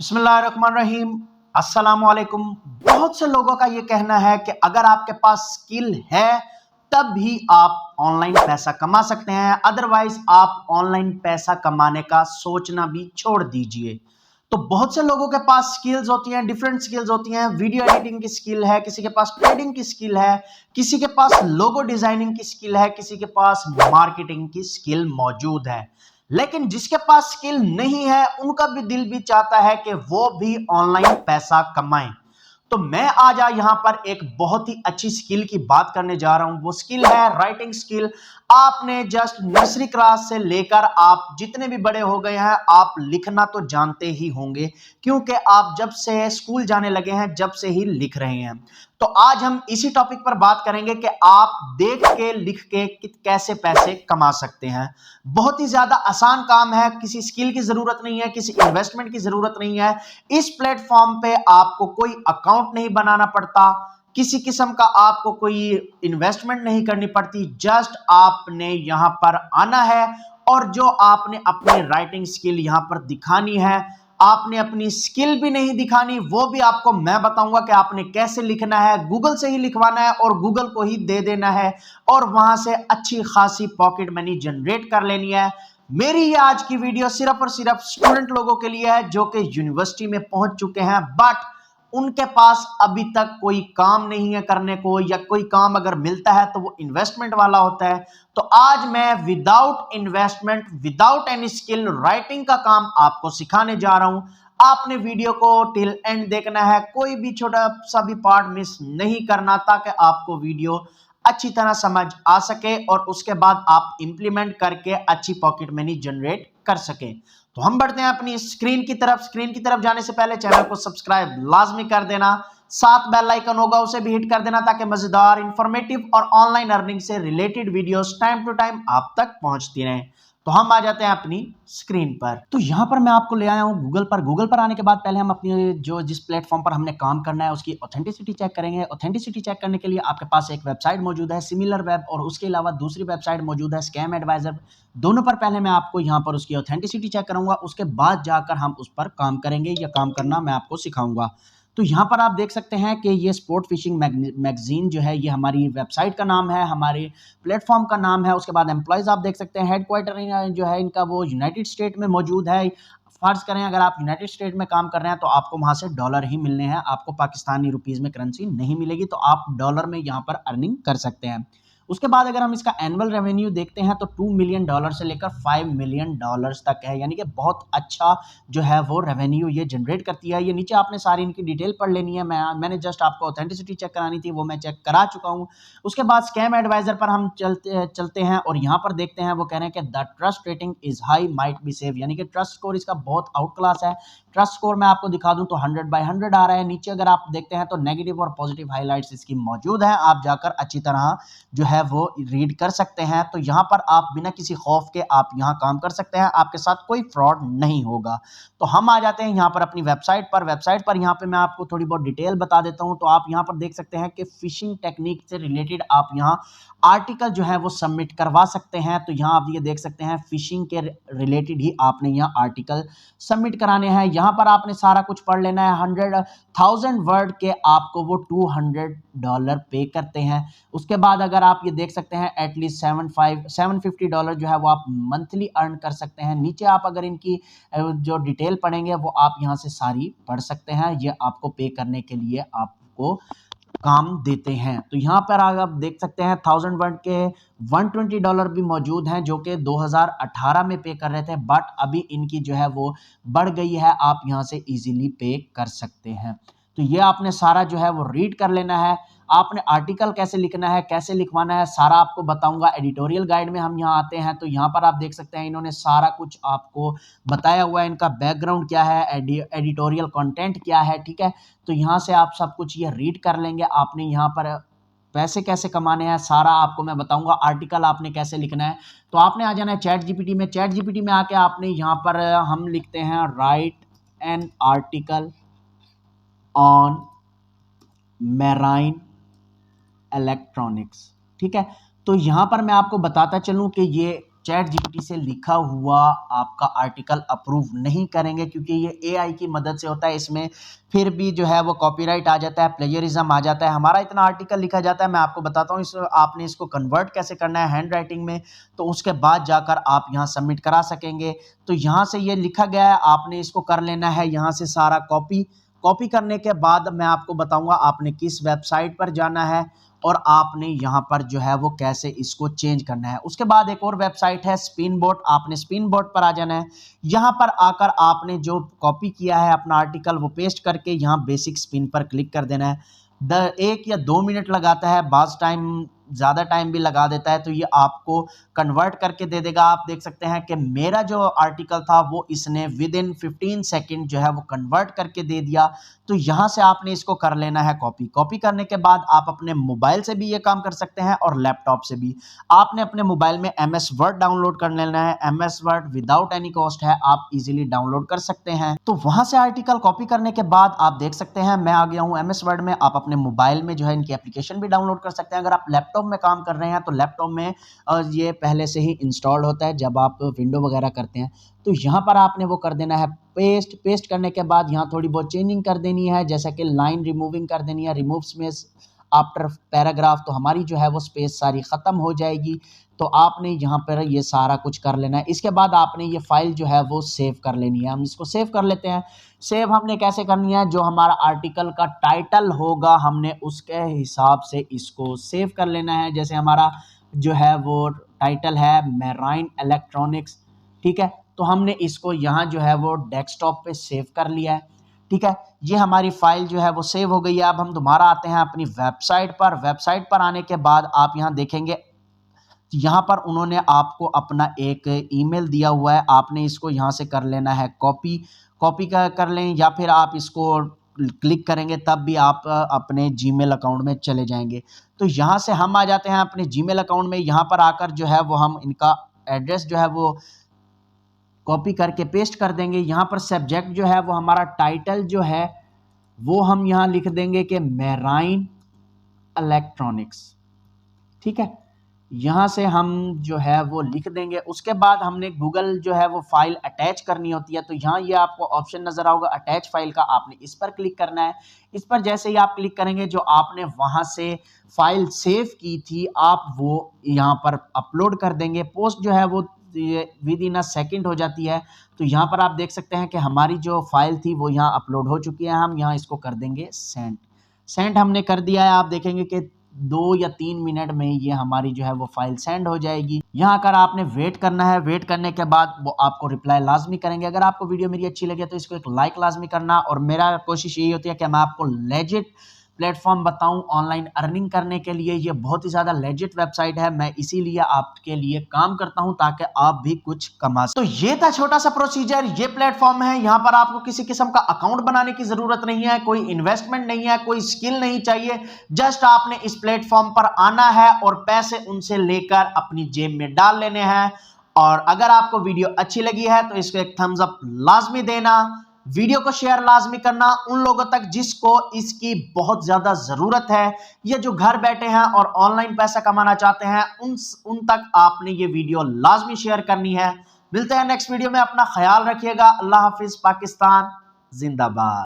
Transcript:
बिस्मिल्लाहिर्रहमानिर्रहीम। अस्सलामुअलैकुम। बहुत से लोगों का ये कहना है कि अगर आपके पास स्किल है तब भी आप ऑनलाइन पैसा कमा सकते हैं, अदरवाइज आप ऑनलाइन पैसा कमाने का सोचना भी छोड़ दीजिए। तो बहुत से लोगों के पास स्किल्स होती हैं, डिफरेंट स्किल्स होती हैं। वीडियो एडिटिंग की स्किल है, किसी के पास ट्रेडिंग की स्किल है, किसी के पास लोगो डिजाइनिंग की स्किल है, किसी के पास मार्केटिंग की स्किल मौजूद है। लेकिन जिसके पास स्किल नहीं है उनका भी दिल भी चाहता है कि वो भी ऑनलाइन पैसा कमाएं। तो मैं आज यहां पर एक बहुत ही अच्छी स्किल की बात करने जा रहा हूं। वो स्किल है राइटिंग स्किल। आपने जस्ट नर्सरी क्लास से लेकर आप जितने भी बड़े हो गए हैं, आप लिखना तो जानते ही होंगे, क्योंकि आप जब से स्कूल जाने लगे हैं जब से ही लिख रहे हैं। तो आज हम इसी टॉपिक पर बात करेंगे कि आप देख के लिख के कैसे पैसे कमा सकते हैं। बहुत ही ज्यादा आसान काम है, किसी स्किल की जरूरत नहीं है, किसी इन्वेस्टमेंट की जरूरत नहीं है। इस प्लेटफॉर्म पे आपको कोई अकाउंट नहीं बनाना पड़ता, किसी किस्म का आपको कोई इन्वेस्टमेंट नहीं करनी पड़ती। जस्ट आपने यहां पर आना है और जो आपने अपनी राइटिंग स्किल यहां पर दिखानी है। आपने अपनी स्किल भी नहीं दिखानी, वो भी आपको मैं बताऊंगा कि आपने कैसे लिखना है। गूगल से ही लिखवाना है और गूगल को ही दे देना है और वहां से अच्छी खासी पॉकेट मनी जनरेट कर लेनी है। मेरी ये आज की वीडियो सिर्फ और सिर्फ स्टूडेंट लोगों के लिए है जो कि यूनिवर्सिटी में पहुंच चुके हैं, बट उनके पास अभी तक कोई काम नहीं है करने को, या कोई काम अगर मिलता है तो वो इन्वेस्टमेंट वाला होता है। तो आज मैं without investment, without any skill, writing का काम आपको सिखाने जा रहा हूं। आपने वीडियो को टिल एंड देखना है, कोई भी छोटा सा भी पार्ट मिस नहीं करना, ताकि आपको वीडियो अच्छी तरह समझ आ सके और उसके बाद आप इंप्लीमेंट करके अच्छी पॉकेट मनी जनरेट कर सके। तो हम बढ़ते हैं अपनी स्क्रीन की तरफ। स्क्रीन की तरफ जाने से पहले चैनल को सब्सक्राइब लाजमी कर देना, साथ बेल आइकन होगा उसे भी हिट कर देना, ताकि मजेदार, इंफॉर्मेटिव और ऑनलाइन अर्निंग से related videos time to time आप तक पहुंचती रहें। तो हम आ जाते हैं अपनी स्क्रीन पर। तो यहां पर मैं आपको ले आया हूं गूगल पर। गूगल पर आने के बाद पहले हम अपनी जो जिस प्लेटफॉर्म पर हमने काम करना है उसकी ऑथेंटिसिटी चेक करेंगे। ऑथेंटिसिटी चेक करने के लिए आपके पास एक वेबसाइट मौजूद है, सिमिलर वेब, और उसके अलावा दूसरी वेबसाइट मौजूद है, स्कैम एडवाइजर। दोनों पर पहले मैं आपको यहां पर उसकी ऑथेंटिसिटी चेक करूंगा, उसके बाद जाकर हम उस पर काम करेंगे, या काम करना मैं आपको सिखाऊंगा। तो यहाँ पर आप देख सकते हैं कि ये स्पोर्ट फिशिंग मैगजीन जो है, ये हमारी वेबसाइट का नाम है, हमारे प्लेटफॉर्म का नाम है। उसके बाद एम्प्लॉयज़ आप देख सकते हैं, हेडक्वार्टर जो है इनका वो यूनाइटेड स्टेट में मौजूद है। फर्ज करें अगर आप यूनाइटेड स्टेट में काम कर रहे हैं तो आपको वहां से डॉलर ही मिलने हैं, आपको पाकिस्तानी रुपीज़ में करेंसी नहीं मिलेगी, तो आप डॉलर में यहाँ पर अर्निंग कर सकते हैं। उसके बाद अगर हम इसका एनुअल रेवेन्यू देखते हैं तो $2 मिलियन से लेकर $5 मिलियन तक है, यानी कि बहुत अच्छा जो है वो रेवेन्यू ये जनरेट करती है। ये नीचे आपने सारी इनकी डिटेल पढ़ लेनी है, मैंने जस्ट आपको ऑथेंटिसिटी चेक करानी थी, वो मैं चेक करा चुका हूँ। उसके बाद स्कैम एडवाइजर पर हम चलते हैं और यहाँ पर देखते हैं, वो कह रहे हैं कि the trust rating is high might be save, यानी कि ट्रस्ट स्कोर इसका बहुत आउट क्लास है। ट्रस्ट स्कोर मैं आपको दिखा दूं तो 100/100 आ रहा है। नीचे अगर आप देखते हैं तो नेगेटिव और पॉजिटिव हाइलाइट्स इसकी मौजूद हैं, आप जाकर अच्छी तरह जो है वो रीड कर सकते हैं। तो यहाँ पर आप बिना किसी खौफ के आप यहाँ काम कर सकते हैं, आपके साथ कोई फ्रॉड नहीं होगा। तो हम आ जाते हैं यहाँ पर अपनी वेबसाइट पर। वेबसाइट पर यहाँ पे मैं आपको थोड़ी बहुत डिटेल बता देता हूँ। तो आप यहाँ पर देख सकते हैं कि फिशिंग टेक्निक से रिलेटेड आप यहाँ आर्टिकल जो है वो सबमिट करवा सकते हैं। तो यहाँ आप ये देख सकते हैं, फिशिंग के रिलेटेड ही आपने यहाँ आर्टिकल सबमिट कराने हैं। यहाँ पर आपने सारा कुछ पढ़ लेना है। 100,000 वर्ड के आपको वो $200 पे करते हैं। उसके बाद अगर आप ये देख सकते हैं, एटलीस्ट $750 जो है वो आप मंथली अर्न कर सकते हैं। नीचे आप अगर इनकी जो डिटेल पढ़ेंगे वो आप यहाँ से सारी पढ़ सकते हैं। ये आपको पे करने के लिए आपको काम देते हैं। तो यहाँ पर आप देख सकते हैं 1000 वर्ड के $120 भी मौजूद हैं, जो कि 2018 में पे कर रहे थे, बट अभी इनकी जो है वो बढ़ गई है, आप यहाँ से इजीली पे कर सकते हैं। तो ये आपने सारा जो है वो रीड कर लेना है। आपने आर्टिकल कैसे लिखना है, कैसे लिखवाना है, सारा आपको बताऊंगा। एडिटोरियल गाइड में हम यहाँ आते हैं तो यहाँ पर आप देख सकते हैं, इन्होंने सारा कुछ आपको बताया हुआ है, इनका बैकग्राउंड क्या है, एडिटोरियल कंटेंट क्या है, ठीक है। तो यहाँ से आप सब कुछ ये रीड कर लेंगे। आपने यहाँ पर पैसे कैसे कमाने हैं सारा आपको मैं बताऊंगा। आर्टिकल आपने कैसे लिखना है, तो आपने आ जाना है चैट जीपीटी में। चैट जीपीटी में आके आपने यहाँ पर हम लिखते हैं, right an article on marine electronics, ठीक है। तो यहां पर मैं आपको बताता चलूं कि ये चैट जीपीटी से लिखा हुआ आपका आर्टिकल अप्रूव नहीं करेंगे, क्योंकि ये एआई की मदद से होता है। इसमें फिर भी जो है वो कॉपीराइट आ जाता है, प्लेजरिज्म आ जाता है। हमारा इतना आर्टिकल लिखा जाता है, मैं आपको बताता हूँ इस आपने इसको कन्वर्ट कैसे करना है हैंड राइटिंग में, तो उसके बाद जाकर आप यहाँ सबमिट करा सकेंगे। तो यहाँ से ये लिखा गया है, आपने इसको कर लेना है यहाँ से सारा कॉपी करने के बाद मैं आपको बताऊंगा आपने किस वेबसाइट पर जाना है और आपने यहाँ पर जो है वो कैसे इसको चेंज करना है। उसके बाद एक और वेबसाइट है स्पिन बोट, आपने स्पिन बोट पर आ जाना है। यहाँ पर आकर आपने जो कॉपी किया है अपना आर्टिकल वो पेस्ट करके यहाँ बेसिक स्पिन पर क्लिक कर देना है। 1 या 2 मिनट लगाता है, बाज़ टाइम ज़्यादा टाइम भी लगा देता है, तो ये आपको कन्वर्ट करके दे देगा। आप देख सकते हैं कि मेरा जो आर्टिकल था वो इसने विद इन 15 सेकेंड जो है वो कन्वर्ट करके दे दिया। तो यहाँ से आपने इसको कर लेना है कॉपी करने के बाद आप अपने मोबाइल से भी ये काम कर सकते हैं और लैपटॉप से भी। आपने अपने मोबाइल में MS वर्ड डाउनलोड कर लेना है, MS word without any cost है, आप इजीली डाउनलोड कर सकते हैं। तो वहां से आर्टिकल कॉपी करने के बाद आप देख सकते हैं मैं आ गया हूं MS वर्ड में। आप अपने मोबाइल में जो है इनकी एप्लीकेशन भी डाउनलोड कर सकते हैं। अगर आप लैपटॉप में काम कर रहे हैं तो लैपटॉप में ये पहले से ही इंस्टॉल्ड होता है जब आप विंडो वगैरह करते हैं। तो यहाँ पर आपने वो कर देना है पेस्ट करने के बाद यहाँ थोड़ी बहुत चेंजिंग कर देनी है, जैसा कि लाइन रिमूविंग कर देनी है, रिमूव स्पेस आफ्टर पैराग्राफ, तो हमारी जो है वो स्पेस सारी ख़त्म हो जाएगी। तो आपने यहाँ पर ये सारा कुछ कर लेना है। इसके बाद आपने ये फाइल जो है वो सेव कर लेनी है। हम इसको सेव कर लेते हैं। सेव हमने कैसे करनी है, जो हमारा आर्टिकल का टाइटल होगा हमने उसके हिसाब से इसको सेव कर लेना है। जैसे हमारा जो है वो टाइटल है मेराइन इलेक्ट्रॉनिक्स, ठीक है, तो हमने इसको यहाँ जो है वो डेस्कटॉप पे सेव कर लिया है। ठीक है, ये हमारी फाइल जो है वो सेव हो गई है। अब हम दोबारा आते हैं अपनी वेबसाइट पर आने के बाद आप यहाँ देखेंगे यहाँ पर उन्होंने आपको अपना एक ईमेल दिया हुआ है, आपने इसको यहाँ से कर लेना है कॉपी कर लें, या फिर आप इसको क्लिक करेंगे तब भी आप अपने जीमेल अकाउंट में चले जाएंगे। तो यहाँ से हम आ जाते हैं अपने जीमेल अकाउंट में। यहाँ पर आकर जो है वो हम इनका एड्रेस जो है वो कॉपी करके पेस्ट कर देंगे। यहाँ पर सब्जेक्ट जो है वो हमारा टाइटल जो है वो हम यहाँ लिख देंगे कि मेराइन इलेक्ट्रॉनिक्स, ठीक है, यहाँ से हम जो है वो लिख देंगे। उसके बाद हमने गूगल जो है वो फाइल अटैच करनी होती है, तो यहाँ ये आपको ऑप्शन नजर आओगा अटैच फाइल का, आपने इस पर क्लिक करना है। इस पर जैसे ही आप क्लिक करेंगे जो आपने वहां से फाइल सेव की थी आप वो यहाँ पर अपलोड कर देंगे। पोस्ट जो है वो विद इन अ सेकेंड हो जाती है। तो यहाँ पर आप देख सकते हैं कि हमारी जो फाइल थी वो यहाँ अपलोड हो चुकी है। हम यहाँ इसको कर देंगे सेंड हमने कर दिया है। आप देखेंगे कि 2 या 3 मिनट में ये हमारी जो है वो फाइल सेंड हो जाएगी। यहाँ आकर आपने वेट करना है, वेट करने के बाद वो आपको रिप्लाई लाजमी करेंगे। अगर आपको वीडियो मेरी अच्छी लगे तो इसको एक लाइक लाजमी करना, और मेरा कोशिश यही होती है कि मैं आपको लेजिट प्लेटफॉर्म बताऊं ऑनलाइन अर्निंग करने के लिए। ये बहुत ही ज़्यादा लेजिट वेबसाइट है, मैं इसीलिए आपके लिए काम करता हूं ताकि आप भी कुछ कमा सकें। तो ये था छोटा सा प्रोसीजर, ये प्लेटफॉर्म है। यहाँ पर आपको किसी किस्म का अकाउंट बनाने की जरूरत नहीं है, कोई इन्वेस्टमेंट नहीं है, कोई स्किल नहीं चाहिए। जस्ट आपने इस प्लेटफॉर्म पर आना है और पैसे उनसे लेकर अपनी जेब में डाल लेने हैं। और अगर आपको वीडियो अच्छी लगी है तो इसको एक थम्स अप लाजमी देना, वीडियो को शेयर लाजमी करना उन लोगों तक जिसको इसकी बहुत ज्यादा जरूरत है। ये जो घर बैठे हैं और ऑनलाइन पैसा कमाना चाहते हैं उन तक आपने ये वीडियो लाजमी शेयर करनी है। मिलते हैं नेक्स्ट वीडियो में, अपना ख्याल रखिएगा। अल्लाह हाफिज, पाकिस्तान जिंदाबाद।